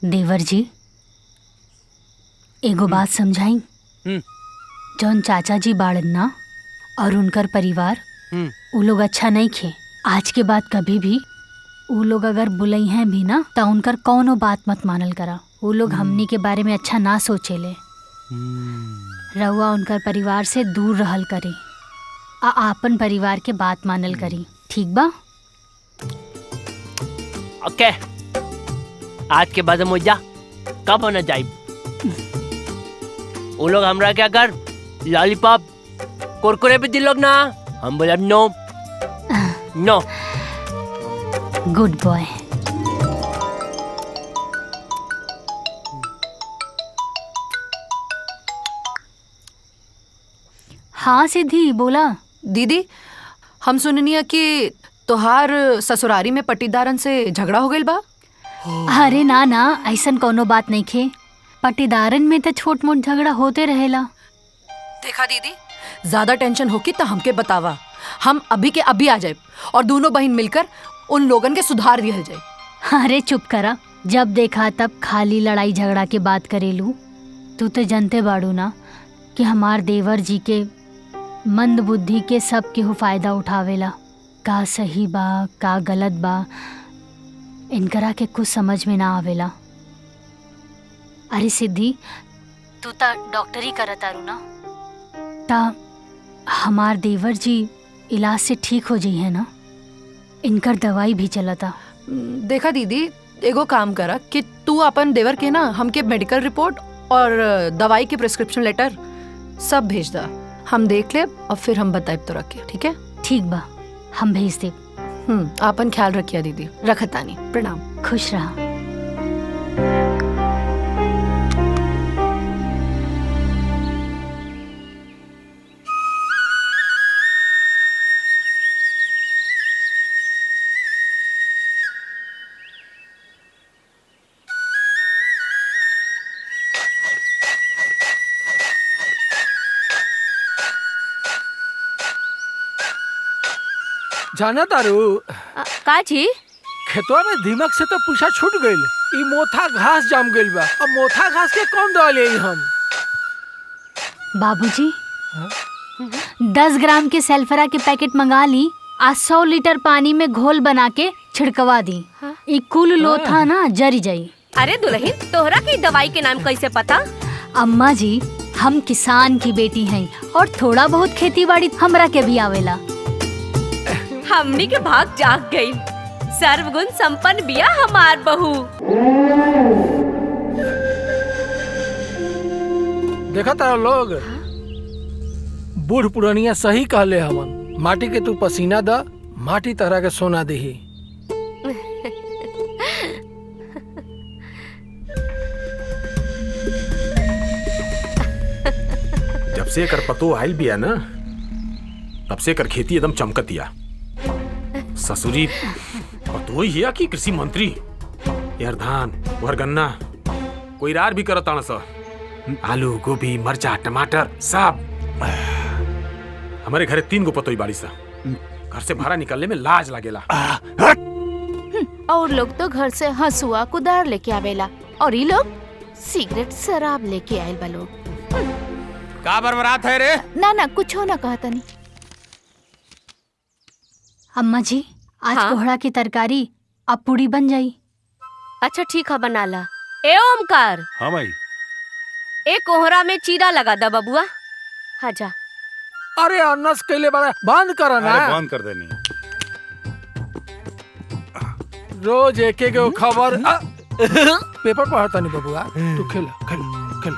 देवर जी एगो बात समझाई। जौन चाचा जी बाड़न ना और उनकर परिवार उ लोग अच्छा नहीं खे। आज के बाद कभी भी उ लोग अगर बुलई हैं भी ना तो उनकर कौनो बात मत मानल करा। उ लोग हमनी के बारे में अच्छा ना सोचेले। रउआ उनकर परिवार से दूर रहल करी आ आपन परिवार के बात मानल करी, ठीक बा? ओके, आज के बाद मुझा कब होना जाए। वो लोग हमरा क्या कर लॉलीपॉप कुरकुरे पे दिल लोग ना, हम बोला नो नो। Good boy. हाँ सिद्धि बोला। दीदी हम सुननिया कि तोहार ससुरारी में पट्टीदारन से झगड़ा हो गइल बा। अरे ना ना, ऐसन कोनो बात नहीं खे। पट्टीदारन में तो छोट मोट झगड़ा होते रहेला। देखा दीदी, ज्यादा टेंशन होगी तो हमके बतावा, हम अभी के अभी आ जाए और दोनों बहन मिलकर उन लोगन के सुधार दिया जाए। अरे चुप करा, जब देखा तब खाली लड़ाई झगड़ा के बात करेलू। तू तो जानते बाड़ू ना कि हमार देवर जी के मंद बुद्धि के सब केहू फायदा उठावेला। का सही बा का गलत बा इनकरा के कुछ समझ में ना आवेला। अरे सिद्धि, तू ता डॉक्टरी करत आरू ना, ता हमार देवर जी इलाज से ठीक हो जाई है ना? इनकर दवाई भी चलता। देखा दीदी, एगो काम करा कि तू अपन देवर के ना हमके मेडिकल रिपोर्ट और दवाई के प्रिस्क्रिप्शन लेटर सब भेज दा। हम देख ले और फिर हम बताएब तो रखे, ठीक है? ठीक बा, हम भेज देब। आपन ख्याल रखिया दीदी। रखतानी, प्रणाम। खुश रहा। जाना तारू का जी? खेतवा में दीमक से तो पूछा छूट गइल। ई मोथा घास जाम गइल बा। अब मोथा घास के कौन दवा ले हम? बाबूजी 10 ग्राम के सल्फरा के पैकेट मंगा ली। आज 100 लीटर पानी में घोल बना के छिड़कवा दी। ई कुल लोथा ना जरी जाई। अरे दुल्हन, तोहरा की दवाई के नाम कैसे पता? अम्मा जी, हम किसान की बेटी हैं और थोड़ा बहुत खेती बाड़ी हमरा के भी आवेला। हमनी के भाग जाग गई। सर्वगुण संपन्न बिया हमार बहू। देखा तारा लोग, बूढ़ पुरानिया सही कहले हमन। माटी के तू पसीना द, माटी तरह के सोना देही। जब से एकर पतो आइल बिया ना, तब से एकर खेती एकदम चमकतिया। ससुरी पतो ही है कि कृषि मंत्री यार, धान और गन्ना कोई रार भी करत आना सा। आलू गोभी मरचा टमाटर सब। हमारे घरे 3 गो पतोई बाड़ी सा। घर से बाहर निकलने में लाज लागेला। और लोग तो घर से हंसुआ कुदार लेके आवेला और ये लोग सिगरेट शराब लेके आयल बा लोग। का बरबरात है रे? ना ना, कुछ हो ना कहता नहीं। अम्मा जी, आज कोहड़ा की तरकारी अब पूड़ी बन जाई। अच्छा ठीक है, बना ला। ए ओमकार। हाँ भाई। ए कोहरा में चीरा लगा दा बबुआ। हाँ जा। अरे अन्नस कैले बड़ा बंद करा ना। अरे बंद कर देनी। रोज एक एक खबर पेपर पढ़ता नहीं बबुआ। तू खेल खेल खेल।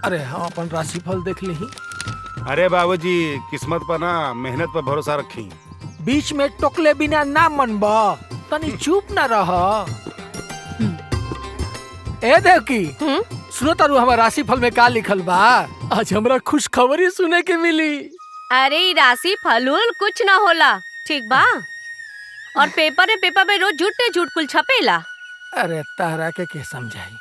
अरे हम अपन राशिफल देख ली। अरे बाबूजी, किस्मत पर ना मेहनत पर भरोसा रखी। बीच में टोकले बिना ना मनबा, तनी चुप ना रह। ए देवकी, सुनो तारू हमारा राशिफल में का लिखल बा? आज हमरा खुश खबरी सुने के मिली। अरे राशि फलूल कुछ ना होला, ठीक बा? और पेपर में रोज झूठ कुल छपेला। अरे तारा के समझाई।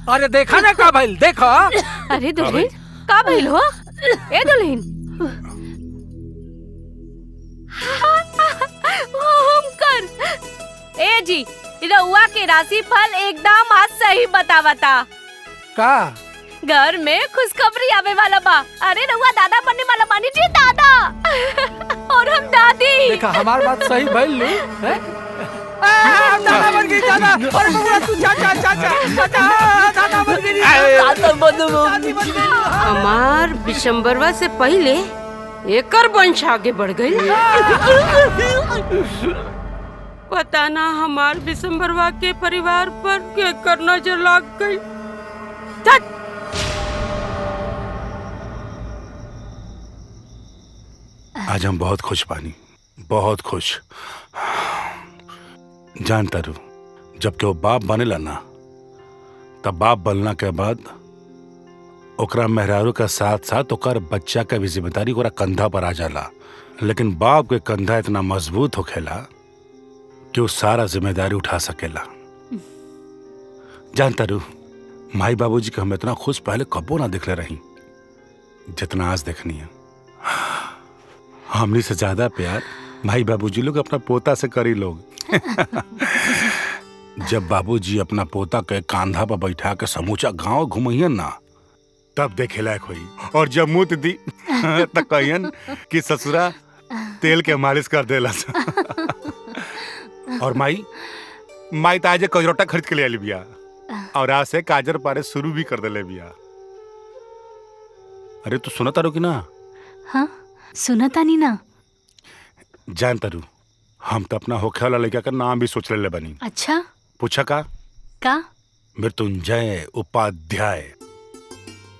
अरे देखा ना का भइल, देखो। अरे दुल्हन, का भइल हो? ए दुल्हन, ए जी, रउआ के राशि फल एकदम आज सही बतावता। का घर में खुशखबरी आवे वाला बा। अरे रउआ दादा बनने वाला बानी जी, दादा। और हम दादी। देखा हमार बात सही भइल ली हैं? दादा बन गई दादा। अरे बबुआ तू चाचा चाचा चाचा दादा बन गई। दादा बनू। हमार बिशंबरवा से पहले एकर वंश आगे बढ़ गई। पता ना हमार बिशंबरवा के परिवार पर केकर नजर लग गई। आज हम बहुत खुश बानी, बहुत खुश। जानता रू, जब के वो बाप बनेला ना, तब बाप बनला के बाद ओकरा मेहरारू के साथ साथ ओकर बच्चा के भी जिम्मेदारी ओकरा कंधा पर आ जाला। लेकिन बाप के कंधा इतना मजबूत होखेला कि वो सारा जिम्मेदारी उठा सकेला। जानता रू, माई बाबूजी के हम इतना खुश पहले कबो ना दिखले रही जितना आज देखनी है। हमनी से ज्यादा प्यार भाई बाबूजी लोग अपना पोता से करी लोग। जब बाबूजी अपना पोता के कांधा पर बैठा के समूचा गांव घुमैयन ना, तब देखे लायक हुई। और जब मुँह दी तो कहियन कि ससुरा तेल के मालिश कर देला। और माई तो आज कजरोटा खरीद के ले आली बिया, और आज से काजर पारे शुरू भी कर देले बिया। अरे तू सुना तारू कि ना? हाँ सुनता नहीं ना। जानता रू, हम तो अपना होखे वाला लड़का का नाम भी सोच ले बनी। अच्छा पूछा का? मृत्युंजय उपाध्याय।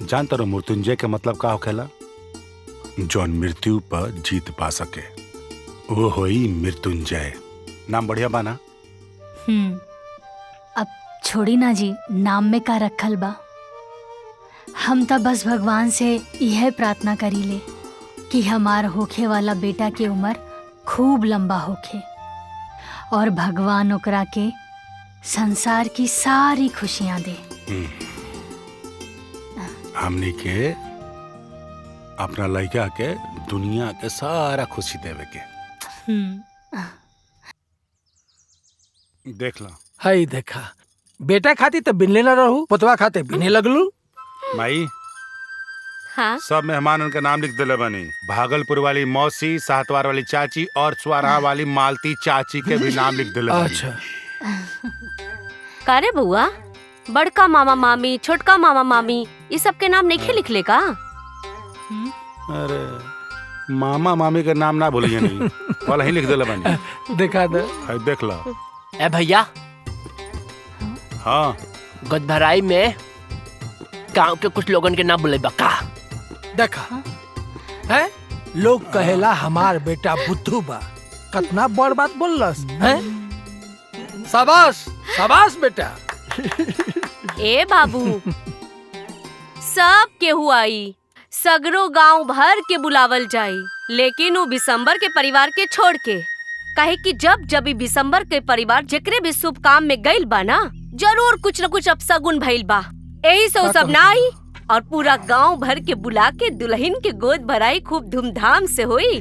जानता रू मृत्युंजय के मतलब का होखेला? जौन मृत्यु पर जीत पा सके वो होई मृत्युंजय। नाम बढ़िया बाना? अब छोड़ी ना जी, नाम में का रखल बा। हम तो बस भगवान से यह प्रार्थना करी ले कि हमार होखे वाला बेटा की उम्र खूब लंबा होखे और भगवान ओकरा के संसार की सारी खुशियां दे। हमनी के अपना लड़का के दुनिया के सारा खुशी देवे के। देख ला हई देखा, बेटा खाती तो बिनले न रहू, पोतवा खाते बिने लगलू। माई हाँ? सब मेहमान उनका नाम लिख दिले बनी। भागलपुर वाली मौसी, सातवार वाली चाची और स्वारा वाली मालती चाची के भी नाम लिख दिले बनी। अच्छा का रे बुआ, बड़का मामा मामी, छोटका मामा मामी, ये सब के नाम नहीं लिख ले का? अरे मामा मामी के नाम ना भूलिए नहीं, वाला ही लिख दिले बनी। देखा दे, देख ला। ए भैया, हाँ गदभराई में गांव के कुछ लोगन के नाम बोले बका। देखा है लोग कहेला हमार बेटा बुद्धू बा, कितना बड़ बात बोललस है। शाबाश शाबाश बेटा। ए बाबू, सब केहू आई, सगरो गांव भर के बुलावल जाई, लेकिन वो बिशंबर के परिवार के छोड़ के। काहे कि जब बिशंबर के परिवार जेकरे भी शुभ काम में गइल बा ना, जरूर कुछ न कुछ अपशगुन भइल बा। यही से सब ना आई और पूरा गांव भर के बुला के दुल्हन के गोद भराई खूब धूमधाम से हुई।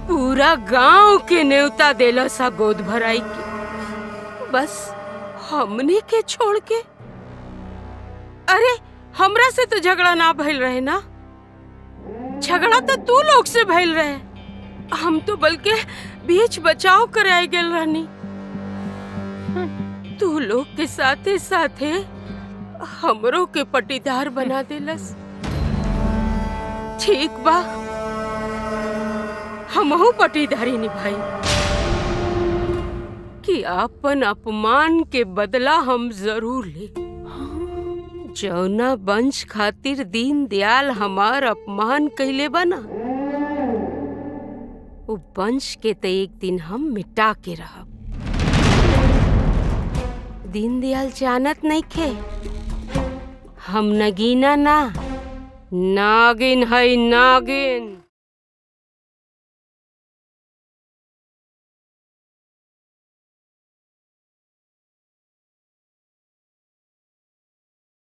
पूरा गांव के न्योता देला सा गोद भराई के, बस हमने के छोड़ के। अरे हमरा से तो झगड़ा ना भइल रहे ना, झगड़ा तो तू लोग से भइल रहे। हम तो बल्कि बीच बचाव कराए गेल रहनी। तू लोग के साथे साथे हमरो के पटीदार बना देलस। ठीक बा, हमहू पटीदारी निभाई कि अपन अपमान के बदला हम जरूर ले। जौना वंश खातिर दीन दयाल हमार अपमान कैले बना, वो वंश के तो एक दिन हम मिटा के रहब। दीन दयाल जानत नहीं खे, हम नगीना ना, नागिन है नागिन।